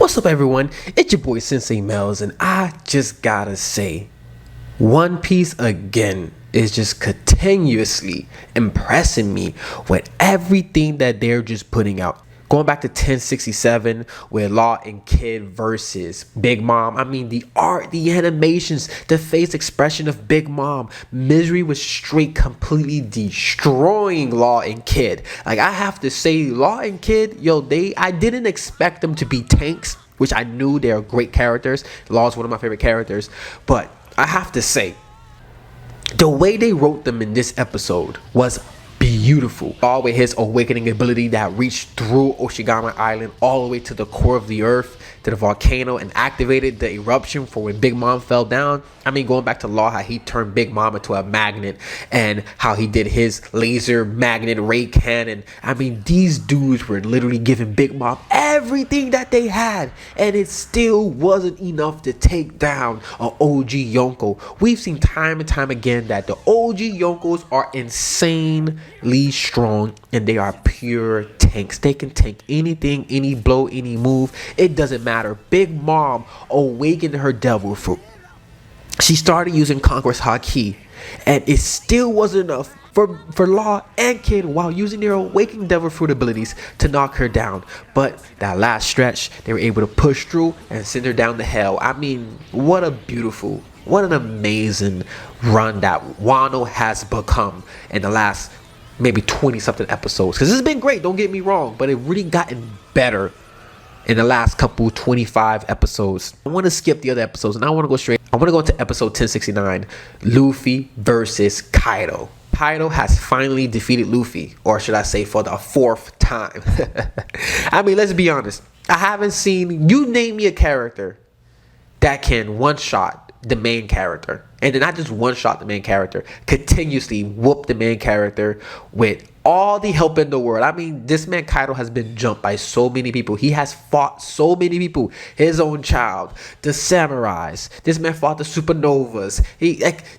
What's up, everyone? It's your boy Sensei Mel's, and I just gotta say, One Piece again is just continuously impressing me with everything that they're just putting out. Going back to 1067 with Law and Kid versus Big Mom. I mean, the art, the animations, the face expression of Big Mom. Misery was straight completely destroying Law and Kid. Like, I have to say, Law and Kid, I didn't expect them to be tanks, which I knew they are great characters. Law is one of my favorite characters. But I have to say, the way they wrote them in this episode was beautiful. All with his awakening ability that reached through Oshigama Island all the way to the core of the earth, to the volcano, and activated the eruption for when Big Mom fell down. I mean, going back to Law, how he turned Big Mom into a magnet, and how he did his laser magnet ray cannon. I mean, these dudes were literally giving Big Mom everything that they had, and it still wasn't enough to take down an OG Yonko. We've seen time and time again that the OG Yonkos are insanely strong, and they are pure tanks. They can tank anything, any blow, any move. It doesn't matter. Big Mom awakened her devil fruit. She started using Conqueror's Haki, and it still wasn't enough for Law and Kid while using their awakening devil fruit abilities to knock her down. But that last stretch, they were able to push through and send her down to hell. I mean, what an amazing run that Wano has become in the last maybe 20 something episodes, because it's been great, don't get me wrong, but it really gotten better in the last couple 25 episodes. I want to skip the other episodes and I want to go into episode 1069, Luffy versus Kaido. Kaido has finally defeated Luffy, or should I say for the 4th time. I mean, let's be honest, I haven't seen, you name me a character that can one-shot the main character, and then not just one-shot the main character, continuously whoop the main character with all the help in the world. I mean, this man Kaido has been jumped by so many people. He has fought so many people. His own child, the samurais. This man fought the supernovas.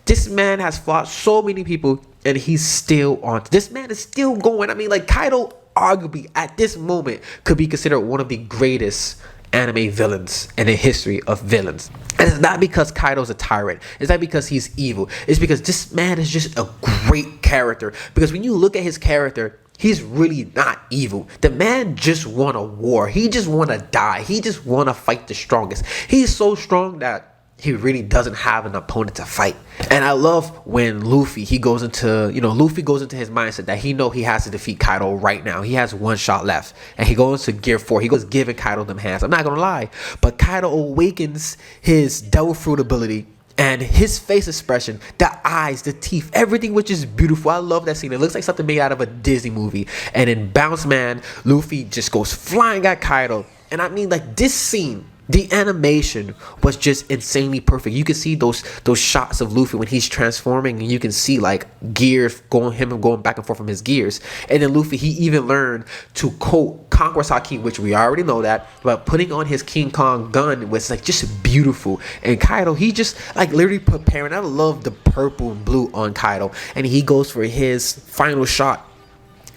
This man has fought so many people, and he's still on. This man is still going. I mean, like, Kaido arguably at this moment could be considered one of the greatest anime villains in the history of villains. And it's not because Kaido's a tyrant. It's not because he's evil. It's because this man is just a great character. Because when you look at his character, he's really not evil. The man just won a war. He just want to die. He just want to fight the strongest. He's so strong that he really doesn't have an opponent to fight. And I love when Luffy goes into his mindset that he has to defeat Kaido right now. He has one shot left, and he goes to gear 4. He goes giving Kaido them hands. I'm not gonna lie, but Kaido awakens his devil fruit ability, and his face expression, the eyes, the teeth, everything, which is beautiful. I love that scene. It looks like something made out of a Disney movie. And in Bounce Man, Luffy just goes flying at Kaido. And I mean, like, this scene, the animation was just insanely perfect. You can see those shots of Luffy when he's transforming, and you can see like gears going back and forth from his gears. And then Luffy, he even learned to quote Conqueror's Haki, which we already know that, but putting on his King Kong gun was like just beautiful. And Kaido, he just like literally preparing. I love the purple and blue on Kaido, and he goes for his final shot.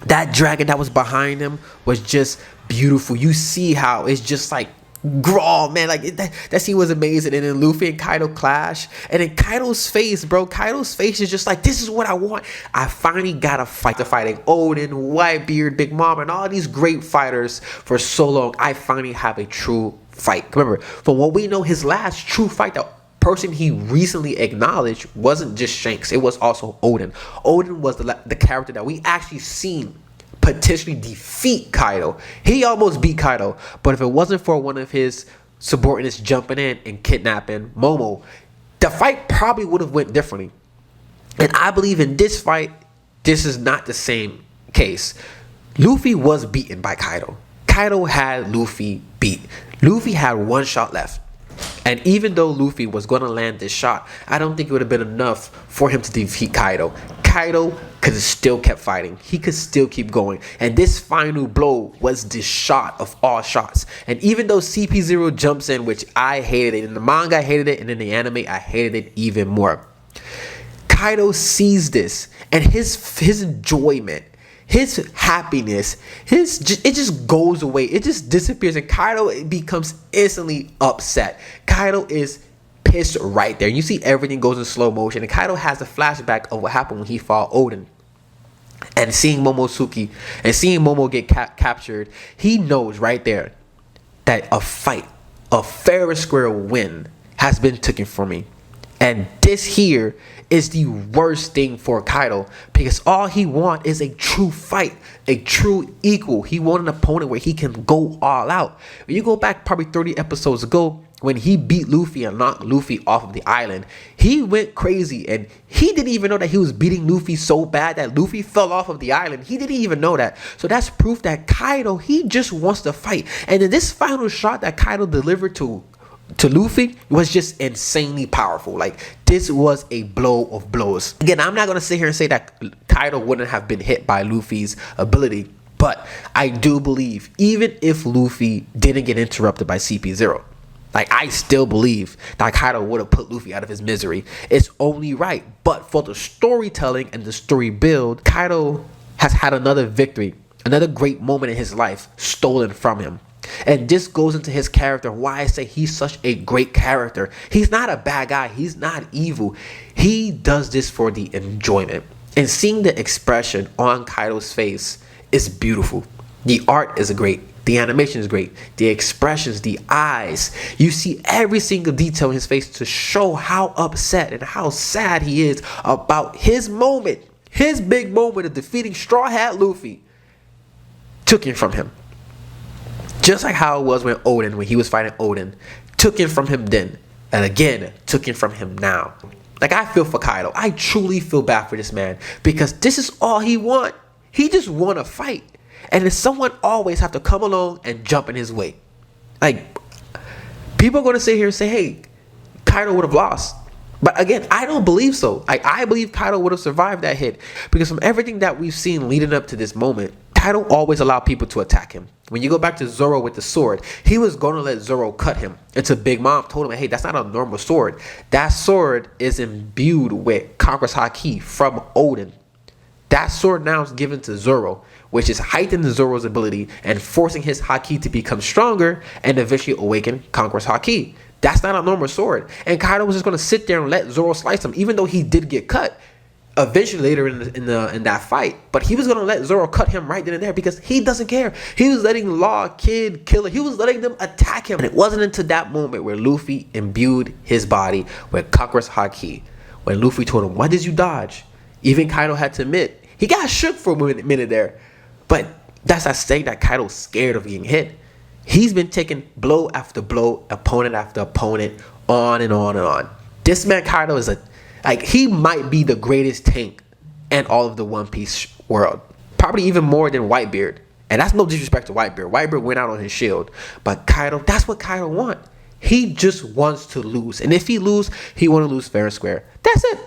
That dragon that was behind him was just beautiful. You see how it's just like, Grawl, man, like that scene was amazing. And then Luffy and Kaido clash, and then Kaido's face is just like, this is what I want. I finally got a fight. Fighting Odin, Whitebeard, Big Mom, and all these great fighters for so long. I finally have a true fight. Remember, from what we know, his last true fight, the person he recently acknowledged, wasn't just Shanks, it was also Odin. Odin was the character that we actually seen potentially defeat Kaido. He almost beat Kaido, but if it wasn't for one of his subordinates jumping in and kidnapping Momo, the fight probably would have went differently. And I believe in this fight, this is not the same case. Luffy was beaten by Kaido. Kaido had Luffy beat. Luffy had one shot left. And even though Luffy was going to land this shot, I don't think it would have been enough for him to defeat Kaido. Kaido could have still kept fighting. He could still keep going. And this final blow was the shot of all shots. And even though CP0 jumps in, which I hated it, in the manga I hated it, and in the anime I hated it even more, Kaido sees this, and his enjoyment, his happiness, it just goes away. It just disappears, and Kaido becomes instantly upset. Kaido is pissed right there. You see everything goes in slow motion, and Kaido has a flashback of what happened when he fought Oden. And seeing Momosuke and seeing Momo get captured, he knows right there that a fair and square win has been taken from me. And this here is the worst thing for Kaido, because all he wants is a true fight, a true equal. He wants an opponent where he can go all out. When you go back probably 30 episodes ago, when he beat Luffy and knocked Luffy off of the island, he went crazy, and he didn't even know that he was beating Luffy so bad that Luffy fell off of the island. He didn't even know that. So that's proof that Kaido, he just wants to fight. And then this final shot that Kaido delivered to Luffy was just insanely powerful. Like, this was a blow of blows. Again, I'm not gonna sit here and say that Kaido wouldn't have been hit by Luffy's ability, but I do believe even if Luffy didn't get interrupted by CP0, like, I still believe that Kaido would have put Luffy out of his misery. It's only right. But for the storytelling and the story build, Kaido has had another victory, another great moment in his life stolen from him. And this goes into his character, why I say he's such a great character. He's not a bad guy. He's not evil. He does this for the enjoyment. And seeing the expression on Kaido's face is beautiful. The art is great. The animation is great. The expressions, the eyes. You see every single detail in his face to show how upset and how sad he is about his moment. His big moment of defeating Straw Hat Luffy took him from him. Just like how it was when he was fighting Oden. Took him from him then. And again, took him from him now. Like, I feel for Kaido. I truly feel bad for this man, because this is all he wants. He just want to fight. And then someone always have to come along and jump in his way. Like, people are going to sit here and say, hey, Kaido would have lost. But again, I don't believe so. I believe Kaido would have survived that hit, because from everything that we've seen leading up to this moment, Kaido always allowed people to attack him. When you go back to Zoro with the sword, he was going to let Zoro cut him until Big Mom told him, hey, that's not a normal sword. That sword is imbued with Conqueror's Haki from Oden. That sword now is given to Zoro, which is heightening Zoro's ability and forcing his Haki to become stronger and eventually awaken Conqueror's Haki. That's not a normal sword. And Kaido was just going to sit there and let Zoro slice him, even though he did get cut eventually later in that fight. But he was going to let Zoro cut him right then and there, because he doesn't care. He was letting Law, Kid, Killer, he was letting them attack him. And it wasn't until that moment where Luffy imbued his body with Conqueror's Haki, when Luffy told him, why did you dodge? Even Kaido had to admit, he got shook for a minute there. But that's not saying that Kaido's scared of getting hit. He's been taking blow after blow, opponent after opponent, on and on and on. This man Kaido is he might be the greatest tank in all of the One Piece world. Probably even more than Whitebeard. And that's no disrespect to Whitebeard. Whitebeard went out on his shield. But Kaido, that's what Kaido wants. He just wants to lose. And if he lose, he want to lose fair and square. That's it.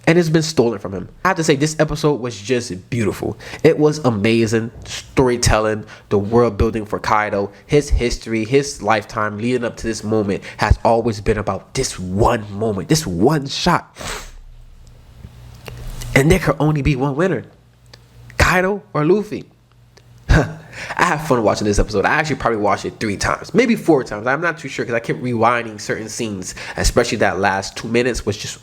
And it's been stolen from him. I have to say, this episode was just beautiful. It was amazing storytelling, the world building for Kaido, his history, his lifetime leading up to this moment has always been about this one moment, this one shot. And there could only be one winner, Kaido or Luffy. I have fun watching this episode. I actually probably watched it 3 times, maybe 4 times. I'm not too sure, because I kept rewinding certain scenes, especially that last 2 minutes was just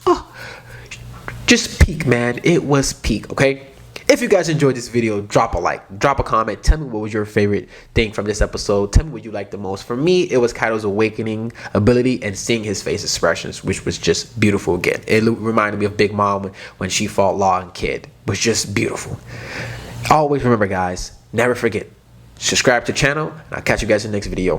peak, man. It was peak. Okay, if you guys enjoyed this video, drop a like, drop a comment, tell me what was your favorite thing from this episode. Tell me what you liked the most. For me, it was Kaido's awakening ability and seeing his face expressions, which was just beautiful. Again, it reminded me of Big Mom when she fought Law and Kid. It was just beautiful. Always remember, guys, never forget, subscribe to the channel, and I'll catch you guys in the next video.